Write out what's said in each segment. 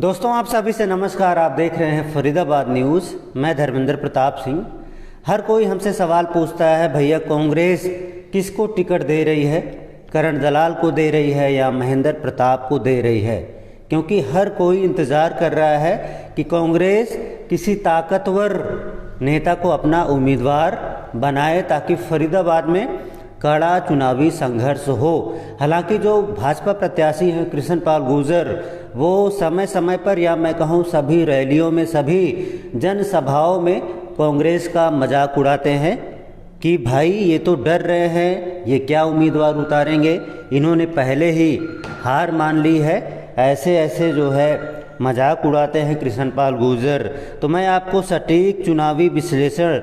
दोस्तों आप सभी से नमस्कार। आप देख रहे हैं फरीदाबाद न्यूज़। मैं धर्मेंद्र प्रताप सिंह। हर कोई हमसे सवाल पूछता है, भैया कांग्रेस किसको टिकट दे रही है, करण दलाल को दे रही है या महेंद्र प्रताप को दे रही है? क्योंकि हर कोई इंतज़ार कर रहा है कि कांग्रेस किसी ताकतवर नेता को अपना उम्मीदवार बनाए ताकि फरीदाबाद में कड़ा चुनावी संघर्ष हो। हालांकि जो भाजपा प्रत्याशी हैं कृष्णपाल गुर्जर, वो समय समय पर या मैं कहूँ सभी रैलियों में, सभी जनसभाओं में कांग्रेस का मजाक उड़ाते हैं कि भाई ये तो डर रहे हैं, ये क्या उम्मीदवार उतारेंगे, इन्होंने पहले ही हार मान ली है। ऐसे ऐसे जो है मजाक उड़ाते हैं कृष्णपाल गुर्जर। तो मैं आपको सटीक चुनावी विश्लेषण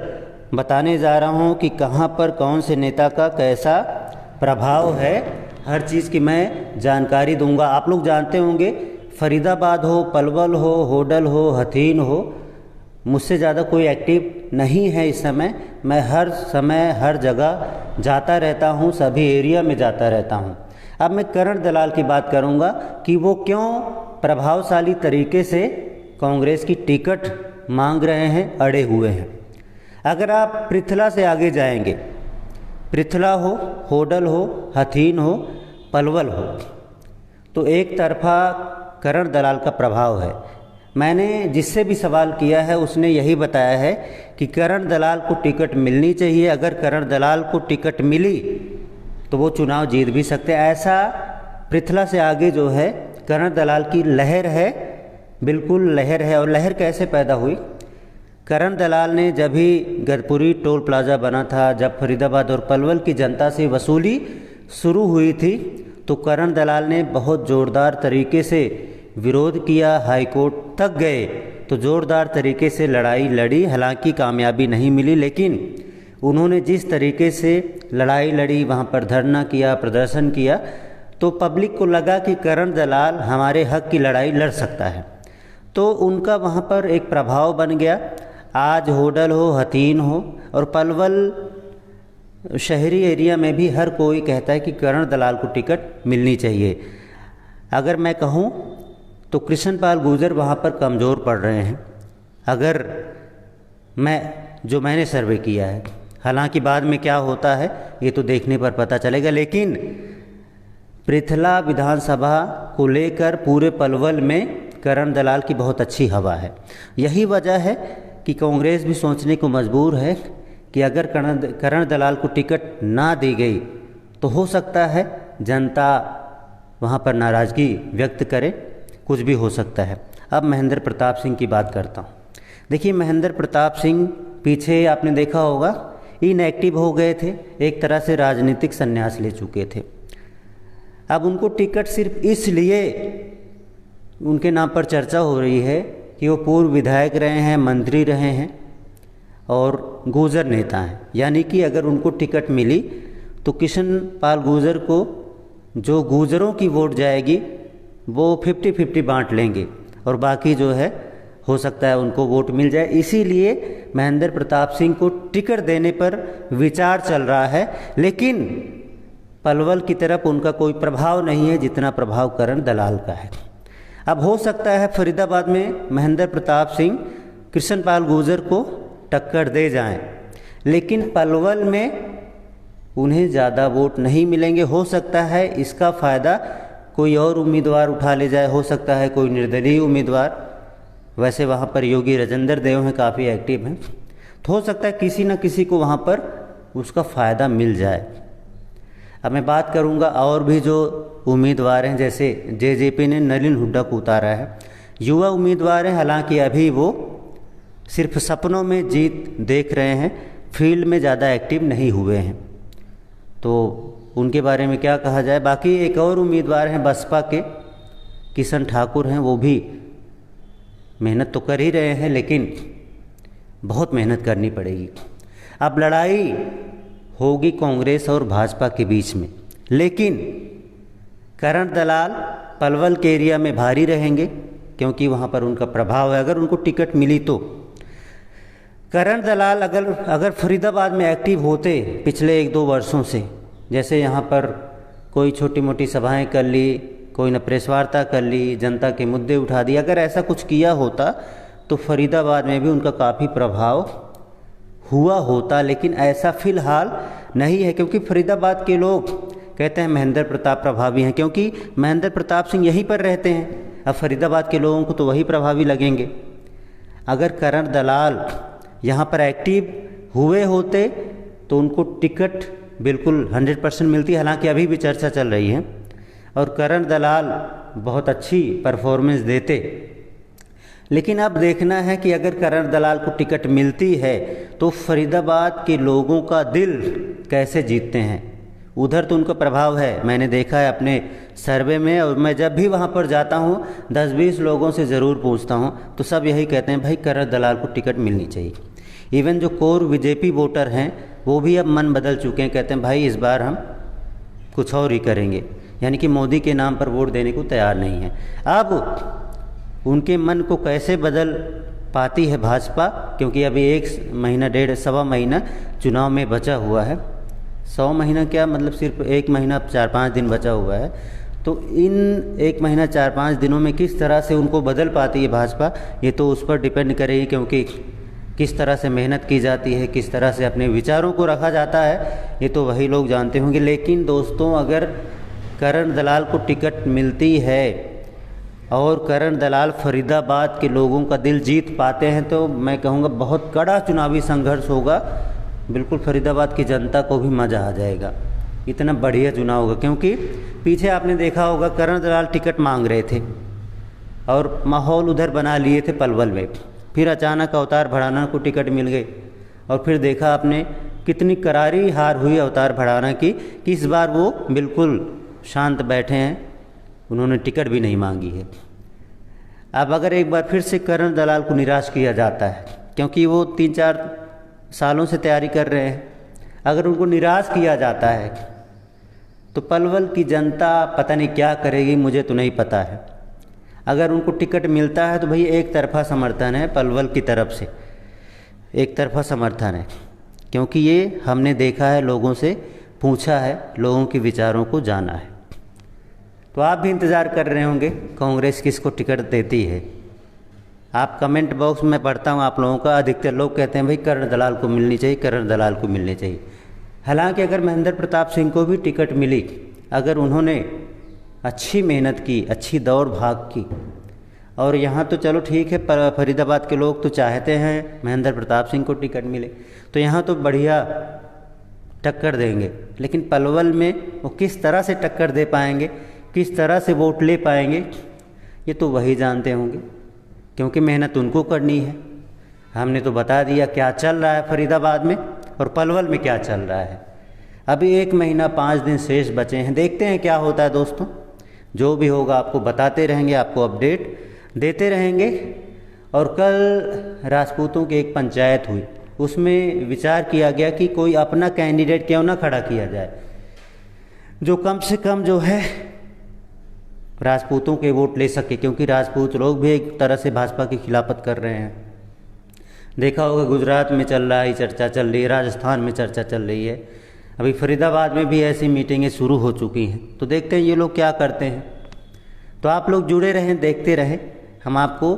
बताने जा रहा हूं कि कहां पर कौन से नेता का कैसा प्रभाव है, हर चीज़ की मैं जानकारी दूंगा। आप लोग जानते होंगे, फरीदाबाद हो, पलवल हो, होडल हो, हथीन हो, मुझसे ज़्यादा कोई एक्टिव नहीं है इस समय। मैं हर समय हर जगह जाता रहता हूं, सभी एरिया में जाता रहता हूं। अब मैं करण दलाल की बात करूंगा कि वो क्यों प्रभावशाली तरीके से कांग्रेस की टिकट मांग रहे हैं, अड़े हुए हैं। अगर आप पृथला से आगे जाएंगे, पृथला हो, होडल हो, हथीन हो, पलवल हो, तो एक तरफा करण दलाल का प्रभाव है। मैंने जिससे भी सवाल किया है उसने यही बताया है कि करण दलाल को टिकट मिलनी चाहिए। अगर करण दलाल को टिकट मिली तो वो चुनाव जीत भी सकते हैं। ऐसा पृथला से आगे जो है करण दलाल की लहर है, बिल्कुल लहर है। और लहर कैसे पैदा हुई? करण दलाल ने जब भी गरपुरी टोल प्लाज़ा बना था, जब फरीदाबाद और पलवल की जनता से वसूली शुरू हुई थी, तो करण दलाल ने बहुत ज़ोरदार तरीके से विरोध किया, हाई कोर्ट तक गए, तो ज़ोरदार तरीके से लड़ाई लड़ी। हालांकि कामयाबी नहीं मिली, लेकिन उन्होंने जिस तरीके से लड़ाई लड़ी, वहाँ पर धरना किया, प्रदर्शन किया, तो पब्लिक को लगा कि करण दलाल हमारे हक की लड़ाई लड़ सकता है। तो उनका वहाँ पर एक प्रभाव बन गया। आज होडल हो, हथीन हो और पलवल शहरी एरिया में भी हर कोई कहता है कि करण दलाल को टिकट मिलनी चाहिए। अगर मैं कहूँ तो कृष्णपाल गुर्जर वहाँ पर कमज़ोर पड़ रहे हैं, अगर मैंने सर्वे किया है। हालांकि बाद में क्या होता है ये तो देखने पर पता चलेगा, लेकिन पृथला विधानसभा को लेकर पूरे पलवल में करण दलाल की बहुत अच्छी हवा है। यही वजह है कि कांग्रेस भी सोचने को मजबूर है कि अगर करण दलाल को टिकट ना दी गई तो हो सकता है जनता वहाँ पर नाराज़गी व्यक्त करे, कुछ भी हो सकता है। अब महेंद्र प्रताप सिंह की बात करता हूँ। देखिए, महेंद्र प्रताप सिंह पीछे आपने देखा होगा इनएक्टिव हो गए थे, एक तरह से राजनीतिक संन्यास ले चुके थे। अब उनको टिकट सिर्फ इसलिए उनके नाम पर चर्चा हो रही है कि वो पूर्व विधायक रहे हैं, मंत्री रहे हैं और गुर्जर नेता हैं। यानी कि अगर उनको टिकट मिली तो कृष्णपाल गुर्जर को जो गुर्जरों की वोट जाएगी वो 50-50 बांट लेंगे और बाकी जो है हो सकता है उनको वोट मिल जाए। इसीलिए महेंद्र प्रताप सिंह को टिकट देने पर विचार चल रहा है, लेकिन पलवल की तरफ उनका कोई प्रभाव नहीं है जितना प्रभाव करण दलाल का है। अब हो सकता है फरीदाबाद में महेंद्र प्रताप सिंह कृष्णपाल गुर्जर को टक्कर दे जाएं, लेकिन पलवल में उन्हें ज़्यादा वोट नहीं मिलेंगे। हो सकता है इसका फ़ायदा कोई और उम्मीदवार उठा ले जाए, हो सकता है कोई निर्दलीय उम्मीदवार। वैसे वहाँ पर योगी राजेंद्र देव हैं, काफ़ी एक्टिव हैं, तो हो सकता है किसी न किसी को वहाँ पर उसका फ़ायदा मिल जाए। अब मैं बात करूंगा और भी जो उम्मीदवार हैं, जैसे जेजेपी ने नलिन हुड्डा को उतारा है। युवा उम्मीदवार हैं, हालांकि अभी वो सिर्फ सपनों में जीत देख रहे हैं, फील्ड में ज़्यादा एक्टिव नहीं हुए हैं, तो उनके बारे में क्या कहा जाए। बाकी एक और उम्मीदवार हैं बसपा के, किशन ठाकुर हैं, वो भी मेहनत तो कर ही रहे हैं, लेकिन बहुत मेहनत करनी पड़ेगी। अब लड़ाई होगी कांग्रेस और भाजपा के बीच में, लेकिन करण दलाल पलवल के एरिया में भारी रहेंगे क्योंकि वहाँ पर उनका प्रभाव है। अगर उनको टिकट मिली तो करण दलाल अगर फरीदाबाद में एक्टिव होते पिछले 1-2 वर्षों से, जैसे यहाँ पर कोई छोटी मोटी सभाएं कर ली, कोई न प्रेस वार्ता कर ली, जनता के मुद्दे उठा दिए। अगर ऐसा कुछ किया होता तो फरीदाबाद में भी उनका काफ़ी प्रभाव हुआ होता, लेकिन ऐसा फ़िलहाल नहीं है, क्योंकि फरीदाबाद के लोग कहते हैं महेंद्र प्रताप प्रभावी हैं, क्योंकि महेंद्र प्रताप सिंह यहीं पर रहते हैं। अब फरीदाबाद के लोगों को तो वही प्रभावी लगेंगे। अगर करण दलाल यहाँ पर एक्टिव हुए होते तो उनको टिकट बिल्कुल 100% मिलती। हालांकि अभी भी चर्चा चल रही है, और करण दलाल बहुत अच्छी परफॉर्मेंस देते। लेकिन अब देखना है कि अगर करण दलाल को टिकट मिलती है तो फरीदाबाद के लोगों का दिल कैसे जीतते हैं। उधर तो उनका प्रभाव है, मैंने देखा है अपने सर्वे में, और मैं जब भी वहाँ पर जाता हूँ 10-20 लोगों से ज़रूर पूछता हूँ तो सब यही कहते हैं भाई करण दलाल को टिकट मिलनी चाहिए। इवन जो कोर बीजेपी वोटर हैं वो भी अब मन बदल चुके हैं, कहते हैं भाई इस बार हम कुछ और ही करेंगे, यानी कि मोदी के नाम पर वोट देने को तैयार नहीं है। अब उनके मन को कैसे बदल पाती है भाजपा, क्योंकि अभी 1 महीना 1.5 सवा महीना चुनाव में बचा हुआ है। 100 महीना क्या, मतलब सिर्फ 1 महीना 4-5 दिन बचा हुआ है। तो इन 1 महीना 4-5 दिनों में किस तरह से उनको बदल पाती है भाजपा, ये तो उस पर डिपेंड करेगी, क्योंकि किस तरह से मेहनत की जाती है, किस तरह से अपने विचारों को रखा जाता है, ये तो वही लोग जानते होंगे। लेकिन दोस्तों, अगर करण दलाल को टिकट मिलती है और करण दलाल फरीदाबाद के लोगों का दिल जीत पाते हैं तो मैं कहूँगा बहुत कड़ा चुनावी संघर्ष होगा। बिल्कुल फरीदाबाद की जनता को भी मज़ा आ जाएगा, इतना बढ़िया चुनाव होगा। क्योंकि पीछे आपने देखा होगा करण दलाल टिकट मांग रहे थे और माहौल उधर बना लिए थे पलवल में, फिर अचानक अवतार भड़ाना को टिकट मिल गई, और फिर देखा आपने कितनी करारी हार हुई अवतार भड़ाना की कि इस बार वो बिल्कुल शांत बैठे हैं, उन्होंने टिकट भी नहीं मांगी है। अब अगर एक बार फिर से करण दलाल को निराश किया जाता है, क्योंकि वो 3-4 सालों से तैयारी कर रहे हैं, अगर उनको निराश किया जाता है तो पलवल की जनता पता नहीं क्या करेगी, मुझे तो नहीं पता है। अगर उनको टिकट मिलता है तो भाई एक तरफा समर्थन है पलवल की तरफ से, एक तरफा समर्थन है, क्योंकि ये हमने देखा है, लोगों से पूछा है, लोगों के विचारों को जाना है। तो आप भी इंतज़ार कर रहे होंगे कांग्रेस किसको टिकट देती है। आप कमेंट बॉक्स में पढ़ता हूँ आप लोगों का, अधिकतर लोग कहते हैं भाई करण दलाल को मिलनी चाहिए, करण दलाल को मिलनी चाहिए। हालांकि अगर महेंद्र प्रताप सिंह को भी टिकट मिली, अगर उन्होंने अच्छी मेहनत की, अच्छी दौड़ भाग की, और यहाँ तो चलो ठीक है, फरीदाबाद के लोग तो चाहते हैं महेंद्र प्रताप सिंह को टिकट मिले, तो यहाँ तो बढ़िया टक्कर देंगे। लेकिन पलवल में वो किस तरह से टक्कर दे पाएंगे, किस तरह से वोट ले पाएंगे, ये तो वही जानते होंगे, क्योंकि मेहनत उनको करनी है। हमने तो बता दिया क्या चल रहा है फरीदाबाद में और पलवल में क्या चल रहा है। अभी 1 महीना 5 दिन शेष बचे हैं, देखते हैं क्या होता है दोस्तों। जो भी होगा आपको बताते रहेंगे, आपको अपडेट देते रहेंगे। और कल राजपूतों की एक पंचायत हुई, उसमें विचार किया गया कि कोई अपना कैंडिडेट क्यों ना खड़ा किया जाए, जो कम से कम जो है राजपूतों के वोट ले सके, क्योंकि राजपूत लोग भी एक तरह से भाजपा की खिलाफत कर रहे हैं। देखा होगा गुजरात में चल रहा है, चर्चा चल रही है, राजस्थान में चर्चा चल रही है, अभी फरीदाबाद में भी ऐसी मीटिंगें शुरू हो चुकी हैं। तो देखते हैं ये लोग क्या करते हैं। तो आप लोग जुड़े रहें, देखते रहें, हम आपको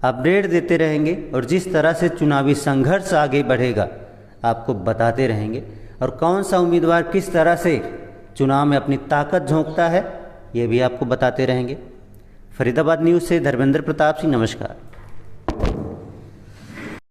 अपडेट देते रहेंगे, और जिस तरह से चुनावी संघर्ष आगे बढ़ेगा आपको बताते रहेंगे, और कौन सा उम्मीदवार किस तरह से चुनाव में अपनी ताकत झोंकता है ये भी आपको बताते रहेंगे। फरीदाबाद न्यूज़ से धर्मेंद्र प्रताप सिंह, नमस्कार।